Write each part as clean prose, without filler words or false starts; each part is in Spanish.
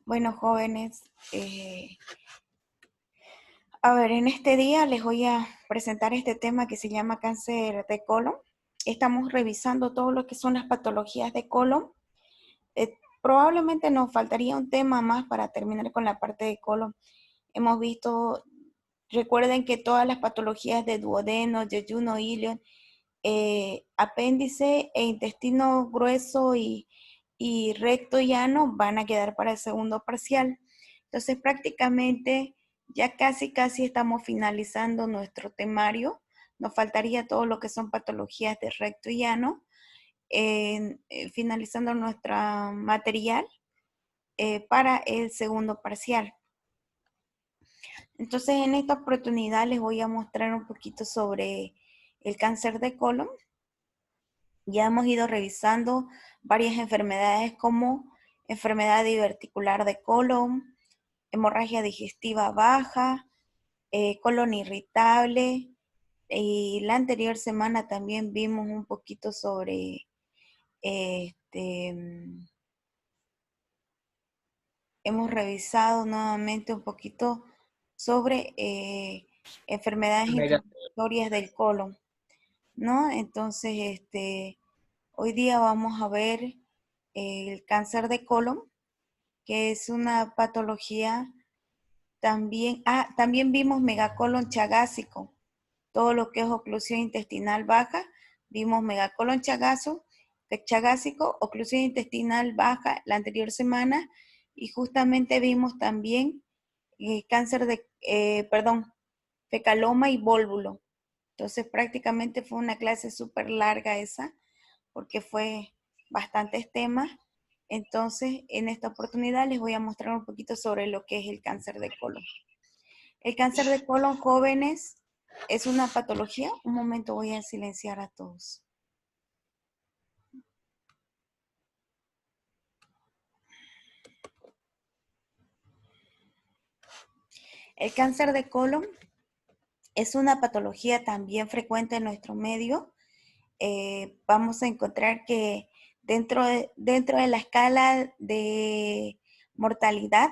Bueno, jóvenes, a ver, en este día les voy a presentar este tema que se llama cáncer de colon. Estamos revisando todo lo que son las patologías de colon. Probablemente nos faltaría un tema más para terminar con la parte de colon. Hemos visto, recuerden que todas las patologías de duodeno, yeyuno, ilion, apéndice e intestino grueso y recto y ano van a quedar para el segundo parcial. Entonces prácticamente ya casi estamos finalizando nuestro temario. Nos faltaría todo lo que son patologías de recto y ano, finalizando nuestro material para el segundo parcial. Entonces en esta oportunidad les voy a mostrar un poquito sobre el cáncer de colon. Ya hemos ido revisando varias enfermedades como enfermedad diverticular de colon, hemorragia digestiva baja, colon irritable. Y la anterior semana también vimos un poquito sobre hemos revisado nuevamente un poquito sobre enfermedades Mega- inflamatorias del colon, ¿no? Entonces, hoy día vamos a ver el cáncer de colon, que es una patología también. También vimos megacolon chagásico, todo lo que es oclusión intestinal baja. Vimos megacolon chagásico, oclusión intestinal baja la anterior semana y justamente vimos también cáncer de, fecaloma y vólvulo. Entonces prácticamente fue una clase súper larga esa, porque fue bastantes temas. Entonces, en esta oportunidad les voy a mostrar un poquito sobre lo que es el cáncer de colon. El cáncer de colon, jóvenes, es una patología. Un momento, voy a silenciar a todos. El cáncer de colon es una patología también frecuente en nuestro medio. Vamos a encontrar que dentro de la escala de mortalidad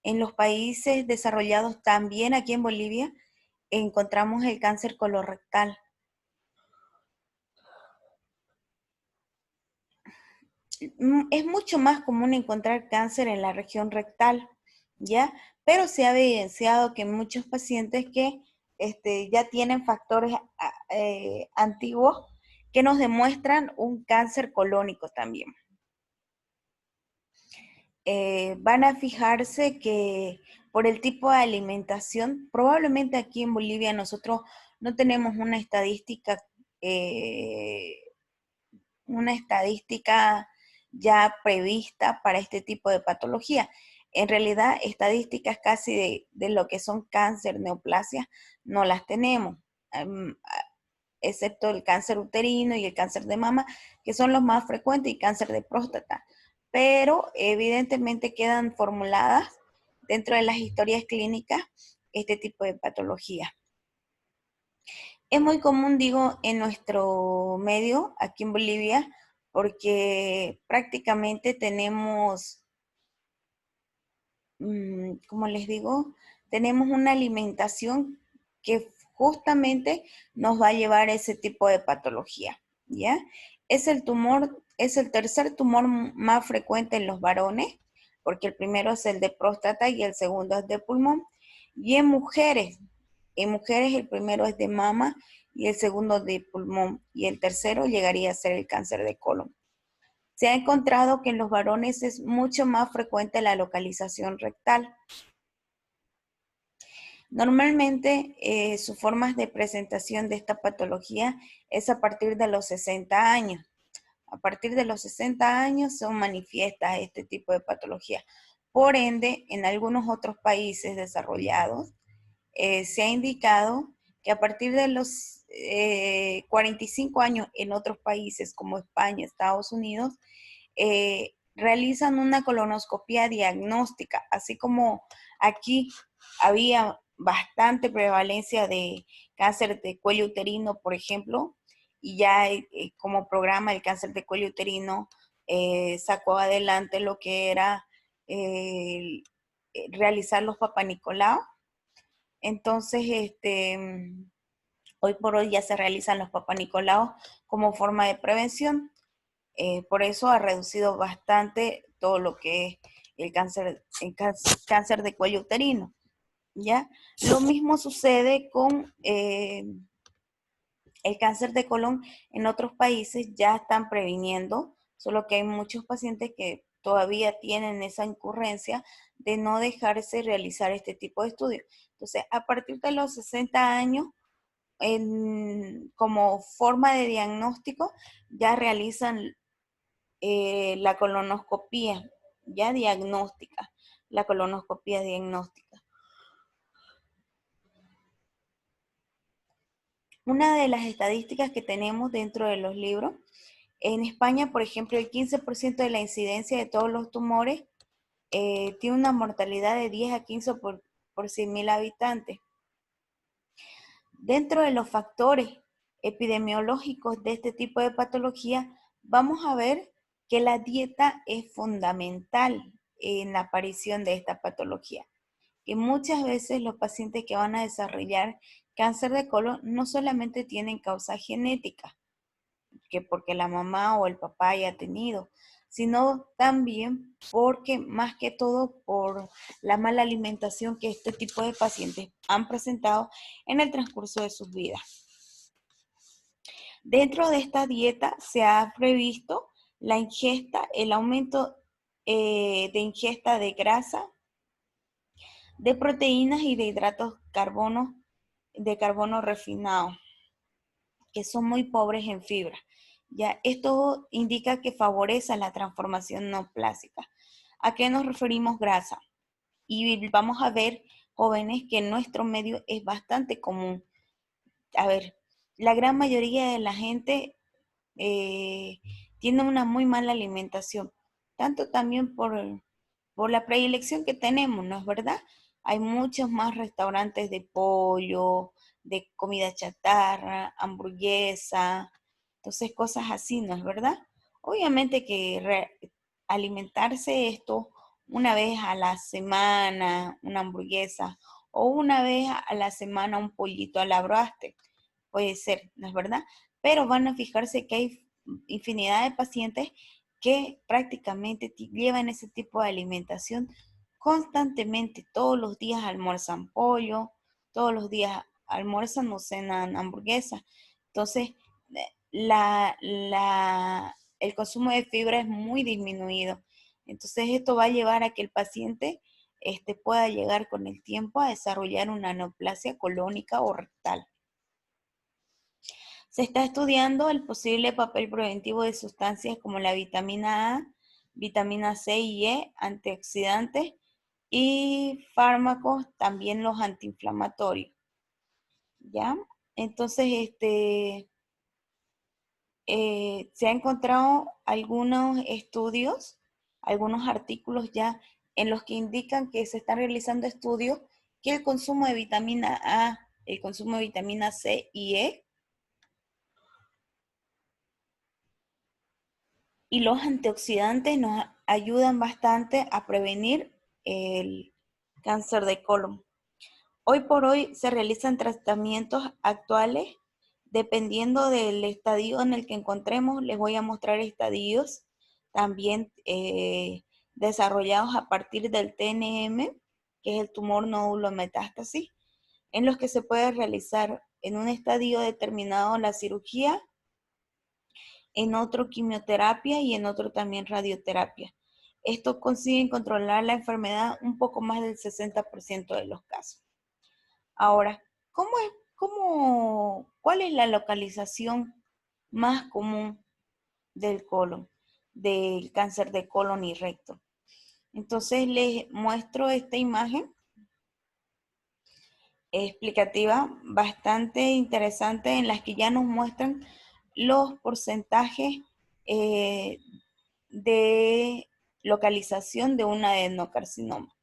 en los países desarrollados, también aquí en Bolivia, encontramos el cáncer colorectal. Es mucho más común encontrar cáncer en la región rectal, ¿ya? Pero se ha evidenciado que muchos pacientes que ya tienen factores antiguos que nos demuestran un cáncer colónico también. Van a fijarse que por el tipo de alimentación, probablemente aquí en Bolivia nosotros no tenemos eh, una estadística ya prevista para este tipo de patología. En realidad, estadísticas casi de lo que son cáncer, neoplasias, no las tenemos, excepto el cáncer uterino y el cáncer de mama, que son los más frecuentes, y cáncer de próstata. Pero evidentemente quedan formuladas dentro de las historias clínicas este tipo de patología. Es muy común, digo, en nuestro medio, aquí en Bolivia, porque prácticamente tenemos, como les digo, tenemos una alimentación que justamente nos va a llevar a ese tipo de patología, ¿ya? Es el tercer tumor más frecuente en los varones, porque el primero es el de próstata y el segundo es de pulmón. Y en mujeres el primero es de mama y el segundo de pulmón, y el tercero llegaría a ser el cáncer de colon. Se ha encontrado que en los varones es mucho más frecuente la localización rectal. Normalmente sus formas de presentación de esta patología es a partir de los 60 años. A partir de los 60 años se manifiesta este tipo de patología. Por ende, en algunos otros países desarrollados se ha indicado que a partir de los 45 años en otros países como España, Estados Unidos, realizan una colonoscopia diagnóstica, así como aquí había bastante prevalencia de cáncer de cuello uterino, por ejemplo, y ya como programa el cáncer de cuello uterino sacó adelante lo que era realizar los Papá Nicolau. Entonces, hoy por hoy ya se realizan los Papá Nicolau como forma de prevención. Por eso ha reducido bastante todo lo que es cáncer de cuello uterino, ¿ya? Lo mismo sucede con el cáncer de colon. En otros países ya están previniendo, solo que hay muchos pacientes que todavía tienen esa incurrencia de no dejarse realizar este tipo de estudios. Entonces, a partir de los 60 años, como forma de diagnóstico, ya realizan la colonoscopía, ya diagnóstica, la colonoscopía diagnóstica. Una de las estadísticas que tenemos dentro de los libros, en España, por ejemplo, el 15% de la incidencia de todos los tumores tiene una mortalidad de 10 a 15 por 100.000 habitantes. Dentro de los factores epidemiológicos de este tipo de patología, vamos a ver que la dieta es fundamental en la aparición de esta patología. Y muchas veces los pacientes que van a desarrollar cáncer de colon no solamente tienen causa genética, que porque la mamá o el papá haya tenido, sino también porque más que todo por la mala alimentación que este tipo de pacientes han presentado en el transcurso de sus vidas. Dentro de esta dieta se ha previsto la ingesta, el aumento de ingesta de grasa, de proteínas y de hidratos de carbono refinado, que son muy pobres en fibra. Ya, esto indica que favorece la transformación neoplásica. ¿A qué nos referimos grasa? Y vamos a ver, jóvenes, que en nuestro medio es bastante común. A ver, la gran mayoría de la gente tiene una muy mala alimentación, tanto también por la predilección que tenemos, ¿no es verdad? Hay muchos más restaurantes de pollo, de comida chatarra, hamburguesa, entonces cosas así, ¿no es verdad? Obviamente que alimentarse esto una vez a la semana, una hamburguesa, o una vez a la semana un pollito a la broaste, puede ser, ¿no es verdad? Pero van a fijarse que hay infinidad de pacientes que prácticamente llevan ese tipo de alimentación constantemente. Todos los días almuerzan pollo, todos los días almuerzan o cenan hamburguesas. Entonces, el consumo de fibra es muy disminuido. Entonces, esto va a llevar a que el paciente pueda llegar con el tiempo a desarrollar una neoplasia colónica o rectal. Se está estudiando el posible papel preventivo de sustancias como la vitamina A, vitamina C y E, antioxidantes y fármacos, también los antiinflamatorios. ¿Ya? Entonces, se han encontrado algunos estudios, algunos artículos ya en los que indican que se están realizando estudios que el consumo de vitamina A, el consumo de vitamina C y E y los antioxidantes nos ayudan bastante a prevenir el cáncer de colon. Hoy por hoy se realizan tratamientos actuales dependiendo del estadio en el que encontremos. Les voy a mostrar estadios también desarrollados a partir del TNM, que es el tumor nódulo metástasis, en los que se puede realizar en un estadio determinado la cirugía, en otro quimioterapia y en otro también radioterapia. Esto consigue controlar la enfermedad un poco más del 60% de los casos. Ahora, ¿cuál es la localización más común del colon, del cáncer de colon y recto? Entonces les muestro esta imagen explicativa bastante interesante en las que ya nos muestran los porcentajes eh, de localización de un adenocarcinoma.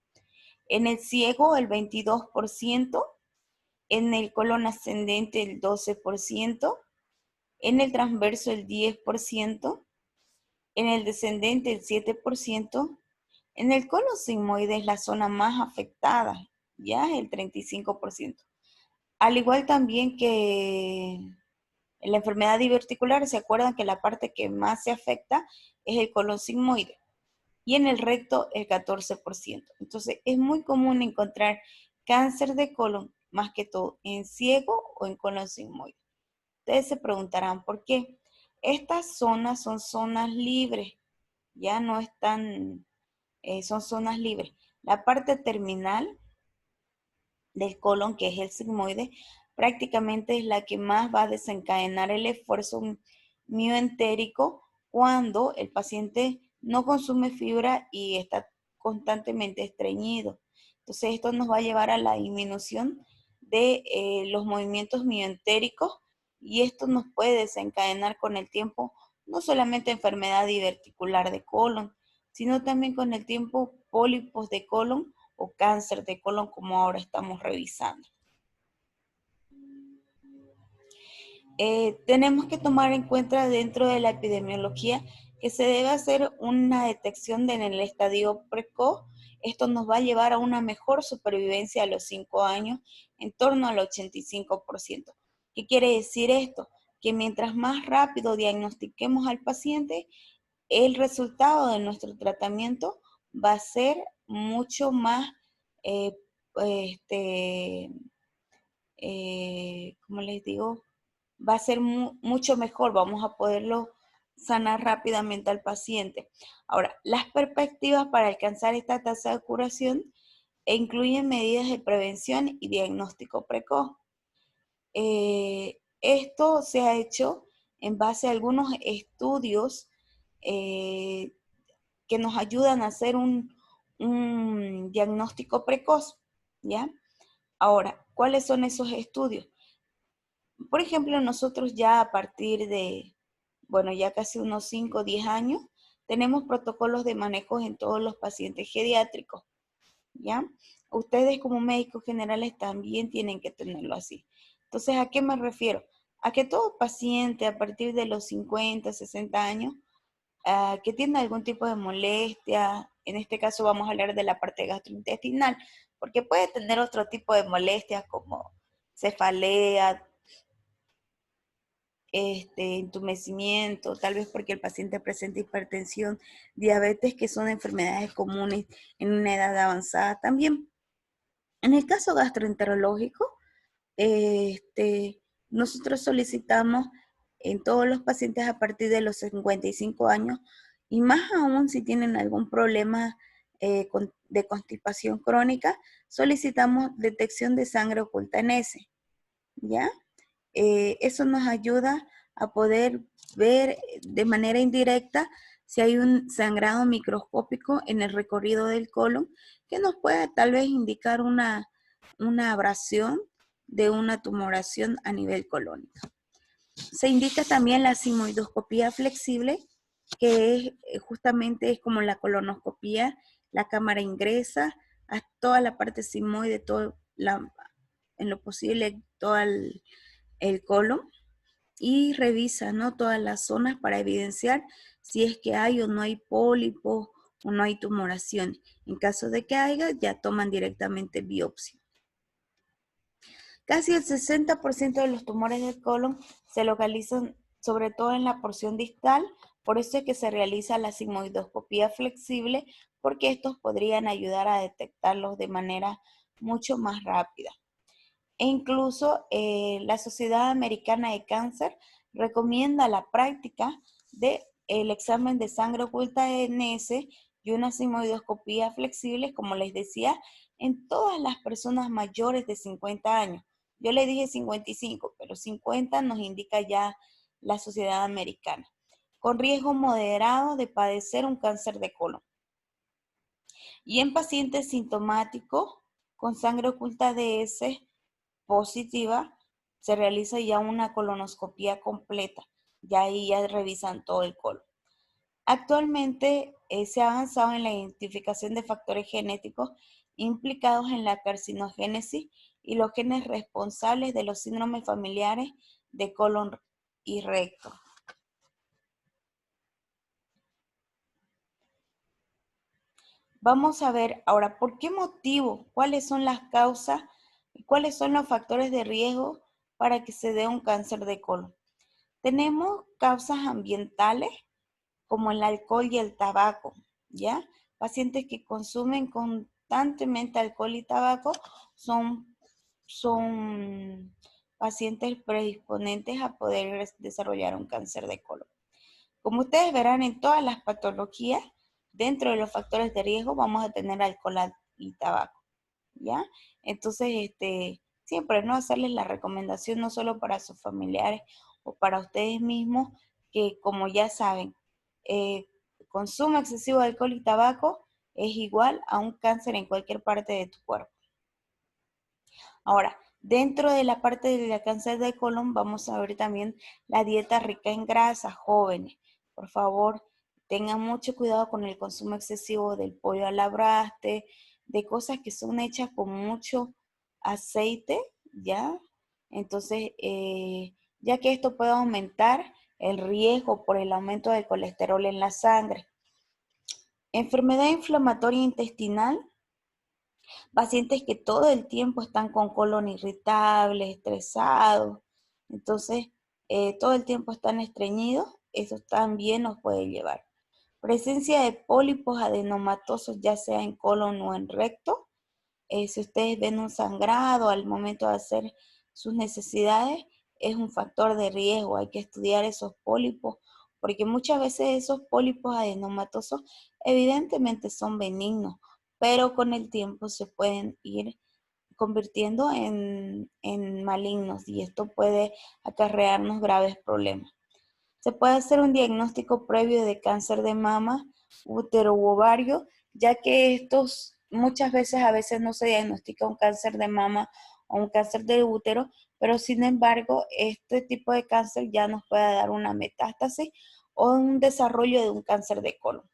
En el ciego el 22%, en el colon ascendente el 12%, en el transverso el 10%, en el descendente el 7%, En el colon sigmoide es la zona más afectada, ya el 35%. Al igual también que en la enfermedad diverticular, se acuerdan que la parte que más se afecta es el colon sigmoide y en el recto el 14%. Entonces es muy común encontrar cáncer de colon más que todo en ciego o en colon sigmoide. Ustedes se preguntarán por qué. Estas zonas son zonas libres, ya no están, son zonas libres. La parte terminal del colon, que es el sigmoide, prácticamente es la que más va a desencadenar el esfuerzo mioentérico cuando el paciente no consume fibra y está constantemente estreñido. Entonces esto nos va a llevar a la disminución de los movimientos mioentéricos y esto nos puede desencadenar con el tiempo no solamente enfermedad diverticular de colon, sino también con el tiempo pólipos de colon o cáncer de colon como ahora estamos revisando. Tenemos que tomar en cuenta dentro de la epidemiología que se debe hacer una detección en el estadio precoz. Esto nos va a llevar a una mejor supervivencia a los 5 años, en torno al 85%. ¿Qué quiere decir esto? Que mientras más rápido diagnostiquemos al paciente, el resultado de nuestro tratamiento va a ser mucho más, eh, este, como les digo, va a ser mucho mejor, vamos a poderlo sanar rápidamente al paciente. Ahora, las perspectivas para alcanzar esta tasa de curación incluyen medidas de prevención y diagnóstico precoz. Esto se ha hecho en base a algunos estudios eh, que nos ayudan a hacer un diagnóstico precoz, ¿ya? Ahora, ¿cuáles son esos estudios? Por ejemplo, nosotros ya a partir de, bueno, ya casi unos 5 o 10 años, tenemos protocolos de manejo en todos los pacientes geriátricos, ¿ya? Ustedes como médicos generales también tienen que tenerlo así. Entonces, ¿a qué me refiero? A que todo paciente a partir de los 50, 60 años que tiene algún tipo de molestia, en este caso vamos a hablar de la parte gastrointestinal, porque puede tener otro tipo de molestias como cefalea, entumecimiento, tal vez porque el paciente presenta hipertensión, diabetes, que son enfermedades comunes en una edad avanzada también. En el caso gastroenterológico, nosotros solicitamos en todos los pacientes a partir de los 55 años y más aún si tienen algún problema de constipación crónica, solicitamos detección de sangre oculta en heces, ¿ya? Eso nos ayuda a poder ver de manera indirecta si hay un sangrado microscópico en el recorrido del colon que nos puede tal vez indicar una abrasión de una tumoración a nivel colónico. Se indica también la sigmoidoscopía flexible, que justamente es como la colonoscopía, la cámara ingresa a toda la parte sigmoide, en lo posible todo el colon y revisa, ¿no?, todas las zonas para evidenciar si es que hay o no hay pólipos o no hay tumoración. En caso de que haya, ya toman directamente biopsia. Casi el 60% de los tumores del colon se localizan sobre todo en la porción distal, por eso es que se realiza la sigmoidoscopía flexible, porque estos podrían ayudar a detectarlos de manera mucho más rápida. E incluso la Sociedad Americana de Cáncer recomienda la práctica del examen de sangre oculta en heces y una sigmoidoscopía flexible, como les decía, en todas las personas mayores de 50 años. Yo le dije 55, pero 50 nos indica ya la Sociedad Americana, con riesgo moderado de padecer un cáncer de colon. Y en pacientes sintomáticos con sangre oculta de heces positiva, se realiza ya una colonoscopía completa. Ya ahí ya revisan todo el colon. Actualmente se ha avanzado en la identificación de factores genéticos implicados en la carcinogénesis y los genes responsables de los síndromes familiares de colon y recto. Vamos a ver ahora, ¿por qué motivo? ¿Cuáles son las causas? ¿Cuáles son los factores de riesgo para que se dé un cáncer de colon? Tenemos causas ambientales como el alcohol y el tabaco, ¿ya? Pacientes que consumen constantemente alcohol y tabaco son pacientes predisponentes a poder desarrollar un cáncer de colon. Como ustedes verán en todas las patologías, dentro de los factores de riesgo vamos a tener alcohol y tabaco, ¿ya? Entonces, siempre, ¿no? Hacerles la recomendación no solo para sus familiares o para ustedes mismos, que como ya saben, eh, consumo excesivo de alcohol y tabaco es igual a un cáncer en cualquier parte de tu cuerpo. Ahora, dentro de la parte del cáncer de colon, vamos a ver también la dieta rica en grasa, jóvenes. Por favor, tengan mucho cuidado con el consumo excesivo del pollo a la braste, de cosas que son hechas con mucho aceite, ¿ya? Entonces, ya que esto puede aumentar el riesgo por el aumento del colesterol en la sangre. Enfermedad inflamatoria intestinal, pacientes que todo el tiempo están con colon irritable, estresados, entonces todo el tiempo están estreñidos, eso también nos puede llevar. Presencia de pólipos adenomatosos, ya sea en colon o en recto. Si ustedes ven un sangrado al momento de hacer sus necesidades, es un factor de riesgo. Hay que estudiar esos pólipos, porque muchas veces esos pólipos adenomatosos evidentemente son benignos, pero con el tiempo se pueden ir convirtiendo en malignos y esto puede acarrearnos graves problemas. Se puede hacer un diagnóstico previo de cáncer de mama, útero u ovario, ya que estos muchas veces, a veces no se diagnostica un cáncer de mama o un cáncer de útero, pero sin embargo, este tipo de cáncer ya nos puede dar una metástasis o un desarrollo de un cáncer de colon.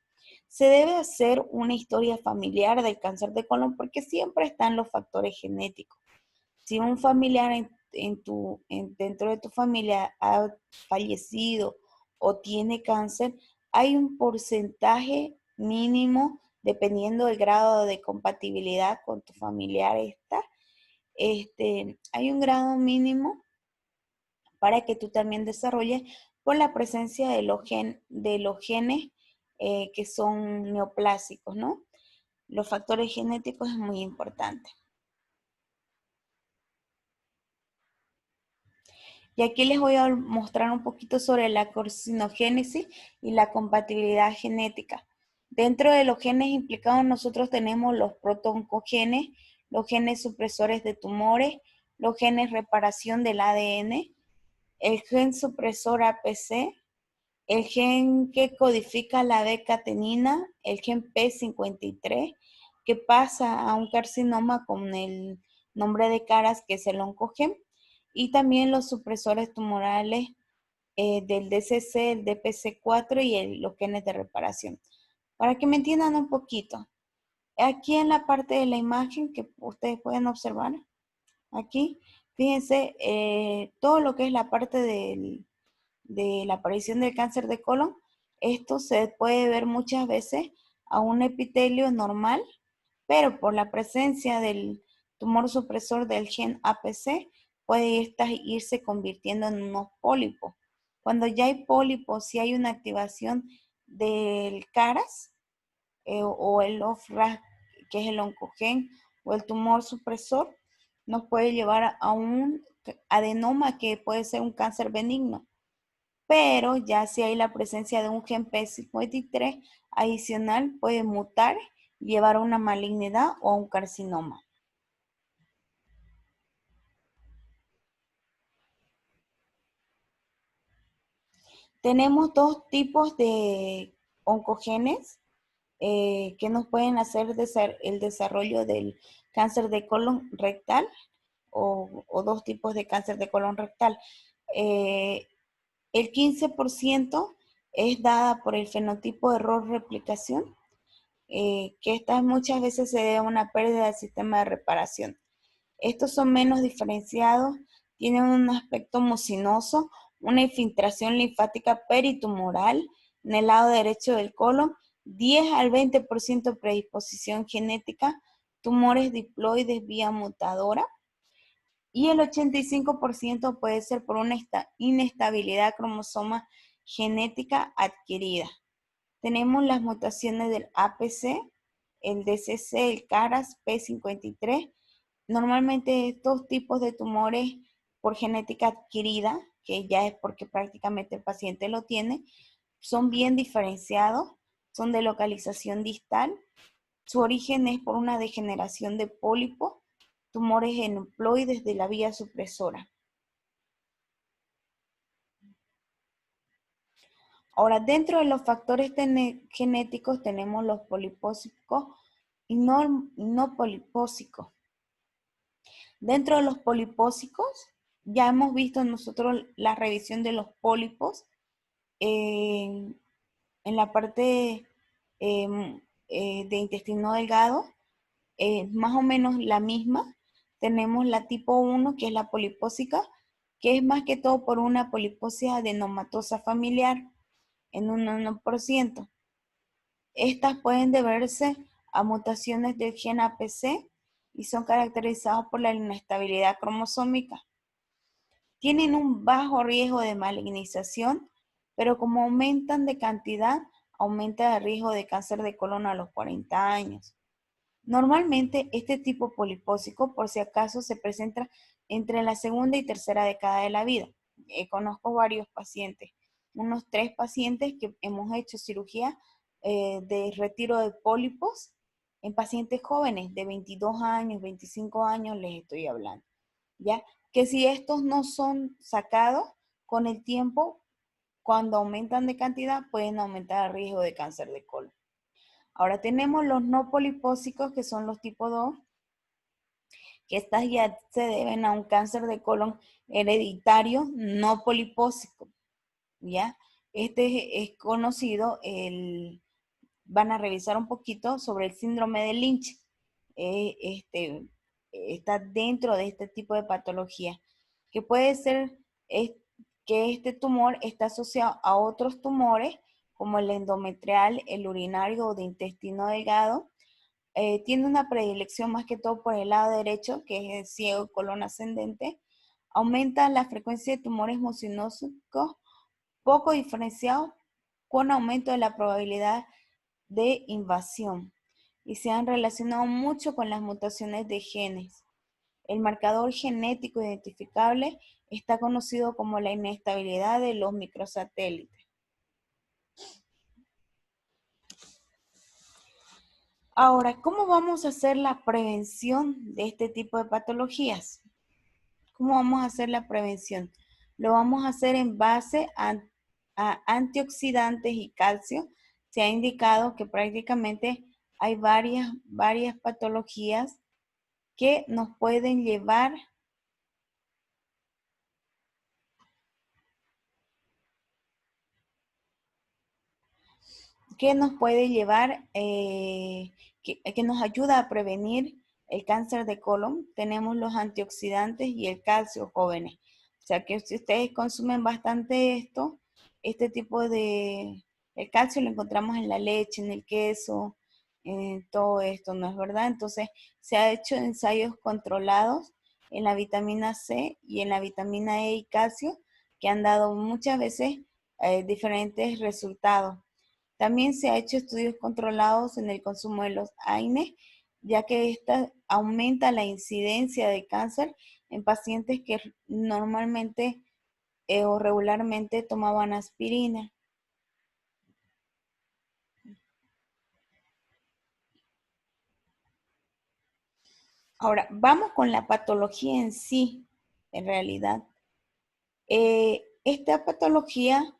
Se debe hacer una historia familiar del cáncer de colon porque siempre están los factores genéticos. Si un familiar dentro de tu familia ha fallecido o tiene cáncer, hay un porcentaje mínimo, dependiendo del grado de compatibilidad con tu familiar hay un grado mínimo para que tú también desarrolles por la presencia de los genes que son neoplásicos, ¿no? Los factores genéticos es muy importante. Y aquí les voy a mostrar un poquito sobre la carcinogénesis y la compatibilidad genética. Dentro de los genes implicados nosotros tenemos los protoncogenes, los genes supresores de tumores, los genes reparación del ADN, el gen supresor APC, el gen que codifica la beta-catenina, el gen P53, que pasa a un carcinoma con el nombre de Caras, que es el oncogen, y también los supresores tumorales del DCC, el DPC4 y los genes de reparación. Para que me entiendan un poquito, aquí en la parte de la imagen que ustedes pueden observar, aquí, fíjense, todo lo que es la parte de la aparición del cáncer de colon, esto se puede ver muchas veces a un epitelio normal, pero por la presencia del tumor supresor del gen APC, puede irse convirtiendo en unos pólipos. Cuando ya hay pólipos, si hay una activación del CARAS o el OFRAS, que es el oncogen, o el tumor supresor, nos puede llevar a un adenoma que puede ser un cáncer benigno. Pero ya si hay la presencia de un gen P53 adicional, puede mutar y llevar a una malignidad o a un carcinoma. Tenemos dos tipos de oncogenes que nos pueden hacer el desarrollo del cáncer de colon rectal o dos tipos de cáncer de colon rectal. El 15% es dada por el fenotipo de error replicación, que esta muchas veces se debe a una pérdida del sistema de reparación. Estos son menos diferenciados, tienen un aspecto mucinoso, una infiltración linfática peritumoral en el lado derecho del colon 10 al 20% predisposición genética, tumores diploides vía mutadora, y el 85% puede ser por una inestabilidad cromosoma genética adquirida. Tenemos las mutaciones del APC, el DCC, el CARAS, P53. Normalmente estos tipos de tumores por genética adquirida, que ya es porque prácticamente el paciente lo tiene, son bien diferenciados, son de localización distal. Su origen es por una degeneración de pólipos, tumores aneuploides de la vía supresora. Ahora, dentro de los factores genéticos tenemos los polipósicos y no polipósicos. Dentro de los polipósicos, ya hemos visto nosotros la revisión de los pólipos en la parte de intestino delgado, más o menos la misma. Tenemos la tipo 1, que es la polipósica, que es más que todo por una poliposis adenomatosa familiar en un 1%. Estas pueden deberse a mutaciones del gen APC y son caracterizadas por la inestabilidad cromosómica. Tienen un bajo riesgo de malignización, pero como aumentan de cantidad, aumenta el riesgo de cáncer de colon a los 40 años. Normalmente este tipo polipósico, por si acaso, se presenta entre la segunda y tercera década de la vida. Conozco varios pacientes, unos 3 pacientes que hemos hecho cirugía de retiro de pólipos en pacientes jóvenes de 22 años, 25 años les estoy hablando, ¿ya? Que si estos no son sacados con el tiempo, cuando aumentan de cantidad, pueden aumentar el riesgo de cáncer de colon. Ahora tenemos los no polipósicos, que son los tipo 2, que estas ya se deben a un cáncer de colon hereditario no polipósico, ¿ya? Este es conocido, van a revisar un poquito sobre el síndrome de Lynch. Está dentro de este tipo de patología, que puede ser que este tumor está asociado a otros tumores, como el endometrial, el urinario o de intestino delgado. Tiene una predilección más que todo por el lado derecho, que es el ciego colon ascendente. Aumenta la frecuencia de tumores mucinóticos poco diferenciados, con aumento de la probabilidad de invasión, y se han relacionado mucho con las mutaciones de genes. El marcador genético identificable está conocido como la inestabilidad de los microsatélites. Ahora, ¿cómo vamos a hacer la prevención de este tipo de patologías? ¿Cómo vamos a hacer la prevención? Lo vamos a hacer en base a antioxidantes y calcio. Se ha indicado que prácticamente hay varias patologías que nos pueden llevar que nos ayuda a prevenir el cáncer de colon. Tenemos los antioxidantes y el calcio jóvenes. O sea que si ustedes consumen bastante este tipo de... El calcio lo encontramos en la leche, en el queso, en todo esto, ¿no es verdad? Entonces se ha hecho ensayos controlados en la vitamina C y en la vitamina E y calcio, que han dado muchas veces diferentes resultados. También se ha hecho estudios controlados en el consumo de los AINES, ya que esta aumenta la incidencia de cáncer en pacientes que normalmente o regularmente tomaban aspirina. Ahora, vamos con la patología en sí, en realidad. Esta patología,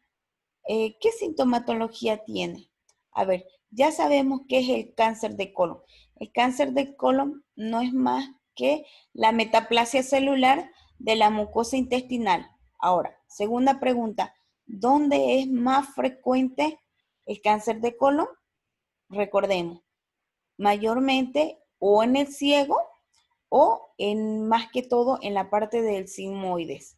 ¿qué sintomatología tiene? A ver, ya sabemos qué es el cáncer de colon. El cáncer de colon no es más que la metaplasia celular de la mucosa intestinal. Ahora, segunda pregunta, ¿dónde es más frecuente el cáncer de colon? Recordemos, mayormente o en el ciego o más que todo en la parte del sigmoides,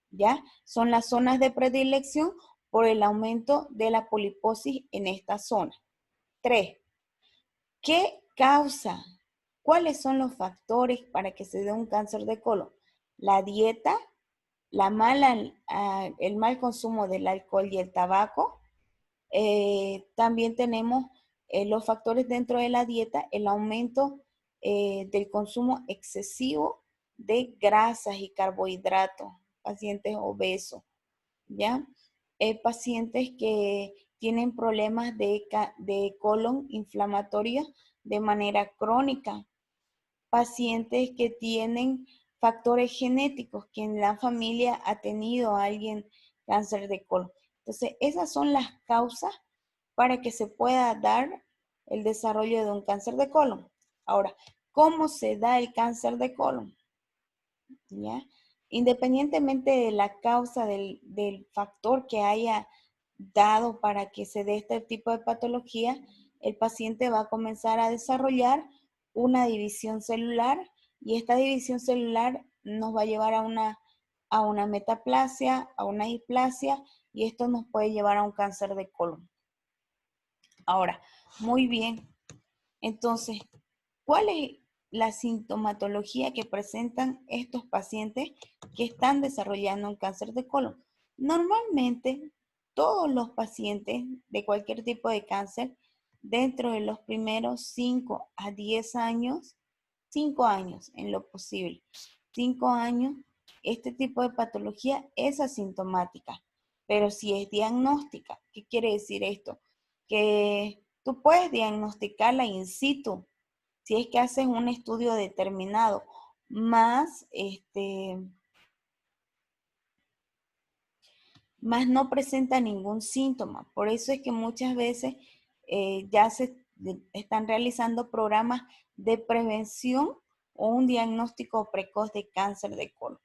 ¿ya? Son las zonas de predilección por el aumento de la poliposis en esta zona. 3. ¿Qué causa? ¿Cuáles son los factores para que se dé un cáncer de colon? La dieta, el mal consumo del alcohol y el tabaco. También tenemos los factores dentro de la dieta, el aumento del consumo excesivo de grasas y carbohidratos, pacientes obesos, ¿ya? Pacientes que tienen problemas de colon inflamatorios de manera crónica, pacientes que tienen factores genéticos, que en la familia ha tenido a alguien cáncer de colon. Entonces, esas son las causas para que se pueda dar el desarrollo de un cáncer de colon. Ahora, ¿cómo se da el cáncer de colon? ¿Ya? Independientemente de la causa del factor que haya dado para que se dé este tipo de patología, el paciente va a comenzar a desarrollar una división celular y esta división celular nos va a llevar a una metaplasia, a una displasia y esto nos puede llevar a un cáncer de colon. Ahora, muy bien. Entonces, ¿cuál es la sintomatología que presentan estos pacientes que están desarrollando un cáncer de colon? Normalmente, todos los pacientes de cualquier tipo de cáncer, dentro de los primeros 5 a 10 años, 5 años en lo posible, 5 años, este tipo de patología es asintomática. Pero si es diagnóstica, ¿qué quiere decir esto? Que tú puedes diagnosticarla in situ, si es que haces un estudio determinado, más no presenta ningún síntoma. Por eso es que muchas veces ya se están realizando programas de prevención o un diagnóstico precoz de cáncer de colon.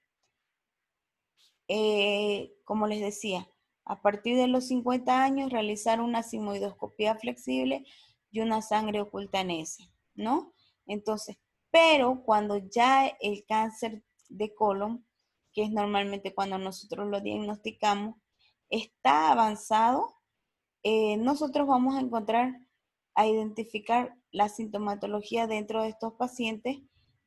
Como les decía, a partir de los 50 años realizar una sigmoidoscopía flexible y una sangre oculta en ese, ¿no? Entonces, pero cuando ya el cáncer de colon, que es normalmente cuando nosotros lo diagnosticamos, está avanzado, nosotros vamos a identificar la sintomatología dentro de estos pacientes.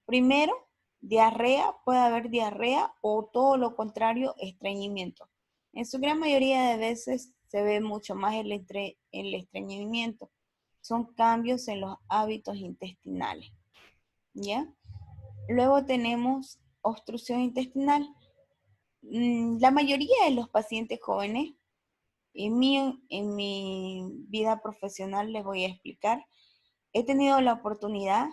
Primero, diarrea, puede haber diarrea o todo lo contrario, estreñimiento. En su gran mayoría de veces se ve mucho más el estreñimiento. Son cambios en los hábitos intestinales, ¿ya? Luego tenemos obstrucción intestinal. La mayoría de los pacientes jóvenes, en mi vida profesional les voy a explicar, he tenido la oportunidad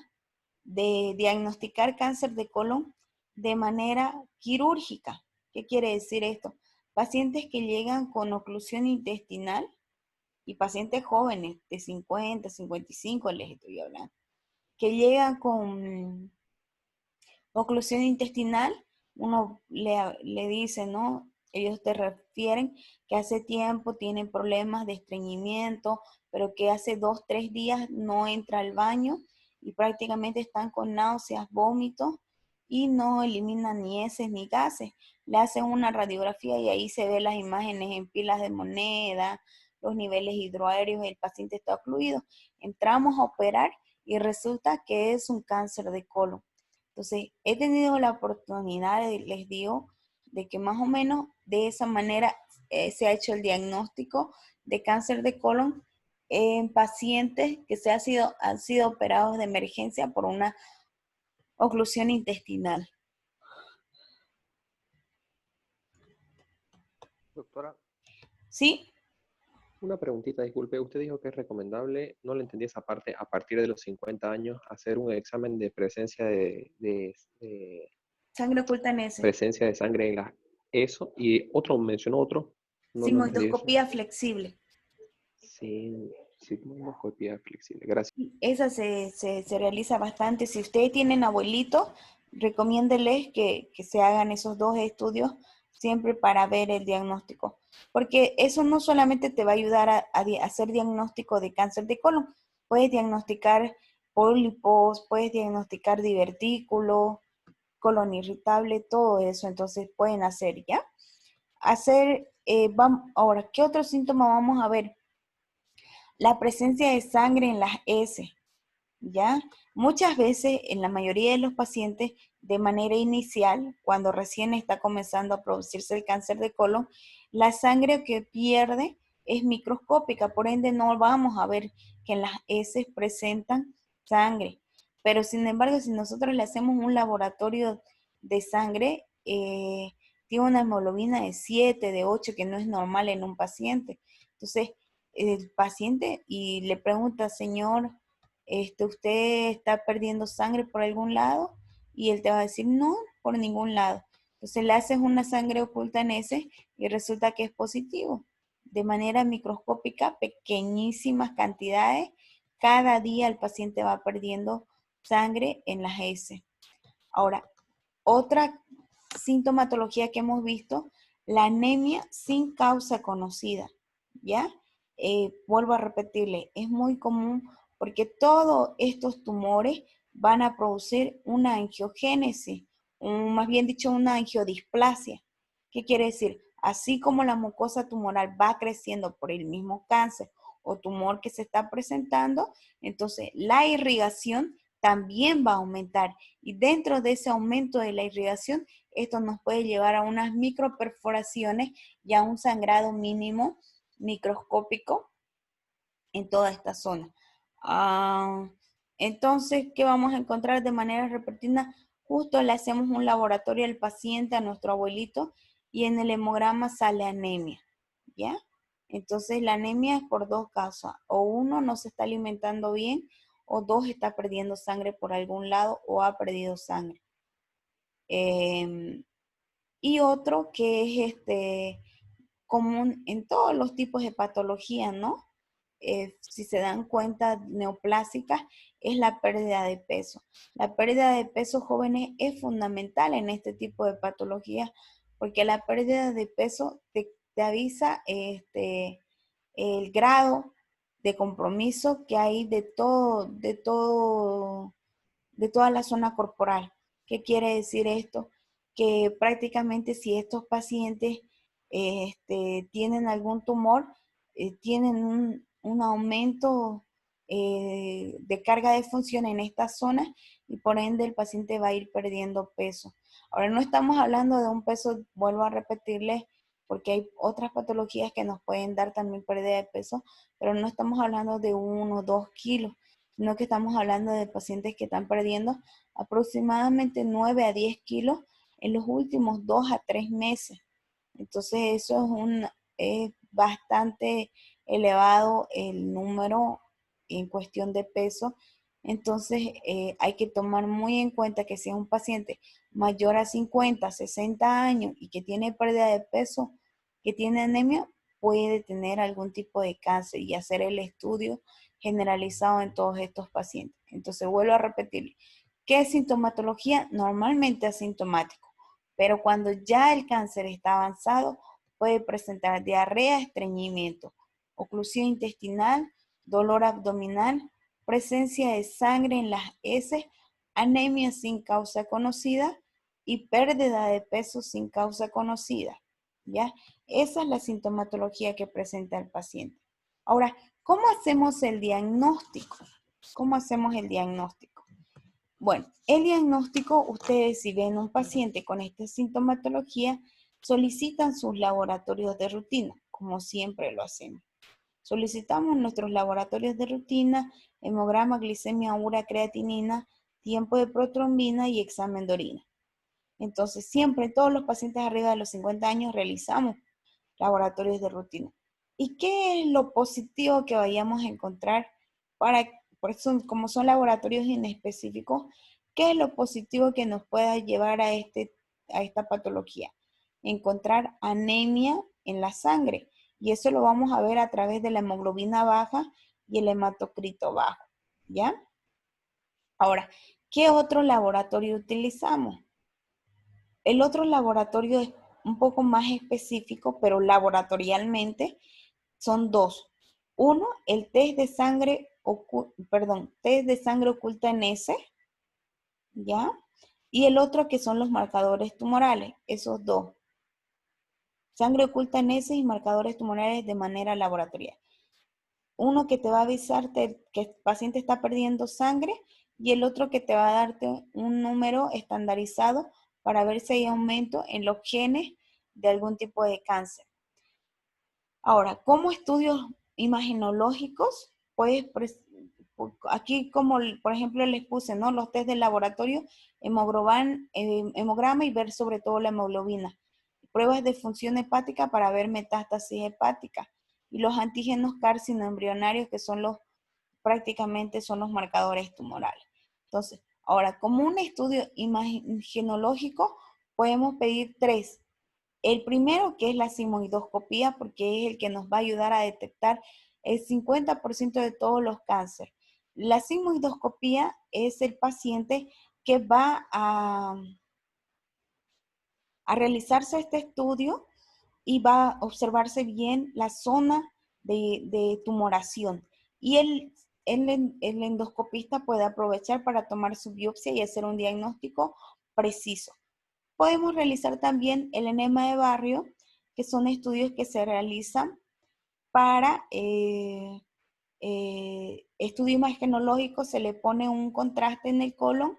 de diagnosticar cáncer de colon de manera quirúrgica. ¿Qué quiere decir esto? Pacientes que llegan con oclusión intestinal y pacientes jóvenes de 50, 55 les estoy hablando, que llegan con oclusión intestinal, uno le dice, ¿no? Ellos te refieren que hace tiempo tienen problemas de estreñimiento, pero que hace 2, 3 días no entra al baño y prácticamente están con náuseas, vómitos y no eliminan ni heces ni gases. Le hacen una radiografía y ahí se ve las imágenes en pilas de moneda, los niveles hidroaéreos, el paciente está ocluido. Entramos a operar y resulta que es un cáncer de colon. Entonces, he tenido la oportunidad, les digo, de que más o menos de esa manera se ha hecho el diagnóstico de cáncer de colon en pacientes que han sido operados de emergencia por una oclusión intestinal. Doctora, ¿Sí? una preguntita, disculpe. Usted dijo que es recomendable, no le entendí esa parte, a partir de los 50 años, hacer un examen de presencia de Sangre oculta en ese. presencia de sangre en la... Eso, y otro, mencionó otro, no entendí eso. Sigmoidoscopía flexible. Sí, sí, copia flexible, gracias. Esa se realiza bastante. Si ustedes tienen abuelitos, recomiéndeles que se hagan esos 2 estudios siempre para ver el diagnóstico. Porque eso no solamente te va a ayudar a hacer diagnóstico de cáncer de colon, puedes diagnosticar pólipos, puedes diagnosticar divertículo, colon irritable, todo eso. Entonces pueden hacer, ¿ya? Ahora, ¿qué otro síntoma vamos a ver? La presencia de sangre en las heces, ¿ya? Muchas veces, en la mayoría de los pacientes, de manera inicial, cuando recién está comenzando a producirse el cáncer de colon, la sangre que pierde es microscópica, por ende no vamos a ver que en las heces presentan sangre. Pero sin embargo, si nosotros le hacemos un laboratorio de sangre, tiene una hemoglobina de 7, de 8, que no es normal en un paciente. Entonces, el paciente y le pregunta, señor, ¿usted está perdiendo sangre por algún lado? Y él te va a decir, no, por ningún lado. Entonces le haces una sangre oculta en ese y resulta que es positivo. De manera microscópica, pequeñísimas cantidades, cada día el paciente va perdiendo sangre en las heces. Ahora, otra sintomatología que hemos visto, la anemia sin causa conocida, ¿ya? Vuelvo a repetirle, es muy común porque todos estos tumores van a producir una angiogénesis, más bien dicho, una angiodisplasia. ¿Qué quiere decir? Así como la mucosa tumoral va creciendo por el mismo cáncer o tumor que se está presentando, entonces la irrigación también va a aumentar. Y dentro de ese aumento de la irrigación, esto nos puede llevar a unas microperforaciones y a un sangrado mínimo microscópico en toda esta zona. Entonces, ¿qué vamos a encontrar de manera repentina? Justo le hacemos un laboratorio al paciente, a nuestro abuelito, y en el hemograma sale anemia, ¿ya? Entonces, la anemia es por dos causas. O uno no se está alimentando bien, o dos está perdiendo sangre por algún lado o ha perdido sangre. Y otro que es común en todos los tipos de patologías, ¿no? Si se dan cuenta, neoplásicas, es la pérdida de peso. La pérdida de peso, jóvenes, es fundamental en este tipo de patologías porque la pérdida de peso te avisa el grado de compromiso que hay de toda la zona corporal. ¿Qué quiere decir esto? Que prácticamente si estos pacientes tienen algún tumor, tienen un aumento de carga de función en esta zona y por ende el paciente va a ir perdiendo peso. Ahora no estamos hablando de un peso, vuelvo a repetirles, porque hay otras patologías que nos pueden dar también pérdida de peso, pero no estamos hablando de 1 o 2 kilos, sino que estamos hablando de pacientes que están perdiendo aproximadamente 9 a 10 kilos en los últimos 2 a 3 meses. Entonces eso es bastante elevado el número en cuestión de peso. Entonces hay que tomar muy en cuenta que si es un paciente mayor a 50, 60 años y que tiene pérdida de peso, que tiene anemia, puede tener algún tipo de cáncer y hacer el estudio generalizado en todos estos pacientes. Entonces vuelvo a repetir, ¿qué es sintomatología? Normalmente asintomático, pero cuando ya el cáncer está avanzado, puede presentar diarrea, estreñimiento, oclusión intestinal, dolor abdominal, presencia de sangre en las heces, anemia sin causa conocida y pérdida de peso sin causa conocida. ¿Ya? Esa es la sintomatología que presenta el paciente. Ahora, ¿cómo hacemos el diagnóstico? ¿Cómo hacemos el diagnóstico? Bueno, el diagnóstico, ustedes si ven un paciente con esta sintomatología, solicitan sus laboratorios de rutina, como siempre lo hacemos. Solicitamos nuestros laboratorios de rutina, hemograma, glicemia, ura, creatinina, tiempo de protrombina y examen de orina. Entonces, siempre todos los pacientes arriba de los 50 años realizamos laboratorios de rutina. ¿Y qué es lo positivo que vayamos a encontrar por eso, como son laboratorios inespecíficos, qué es lo positivo que nos pueda llevar a esta patología? Encontrar anemia en la sangre. Y eso lo vamos a ver a través de la hemoglobina baja y el hematocrito bajo. ¿Ya? Ahora, ¿qué otro laboratorio utilizamos? El otro laboratorio es un poco más específico, pero laboratorialmente son dos. Uno, el test de sangre, test de sangre oculta en S, ¿ya? Y el otro que son los marcadores tumorales, esos dos. Sangre oculta en S y marcadores tumorales de manera laboratorial. uno que te va a avisarte que el paciente está perdiendo sangre y el otro que te va a darte un número estandarizado para ver si hay aumento en los genes de algún tipo de cáncer. Ahora, como estudios imagenológicos, puedes, aquí como por ejemplo les puse, ¿no? Los test de laboratorio, hemograma y ver sobre todo la hemoglobina. Pruebas de función hepática para ver metástasis hepática. Y los antígenos carcinoembrionarios que son prácticamente son los marcadores tumorales. Entonces, ahora, como un estudio imagenológico, podemos pedir tres. El primero, que es la sigmoidoscopía, porque es el que nos va a ayudar a detectar el 50% de todos los cánceres. La sigmoidoscopía es el paciente que va a realizarse este estudio y va a observarse bien la zona de tumoración. Y el endoscopista puede aprovechar para tomar su biopsia y hacer un diagnóstico preciso. Podemos realizar también el enema de barrio, que son estudios que se realizan para estudio imagenológico, se le pone un contraste en el colon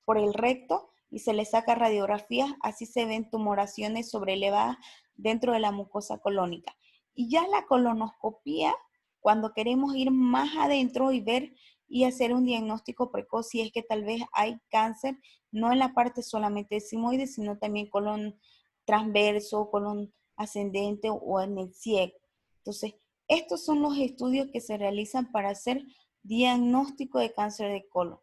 por el recto y se le saca radiografías, así se ven tumoraciones sobrelevadas dentro de la mucosa colónica. Y ya la colonoscopía, cuando queremos ir más adentro y ver y hacer un diagnóstico precoz, si es que tal vez hay cáncer, no en la parte solamente sigmoide, sino también colon transverso, colon ascendente o en el CIEC. Entonces, estos son los estudios que se realizan para hacer diagnóstico de cáncer de colon.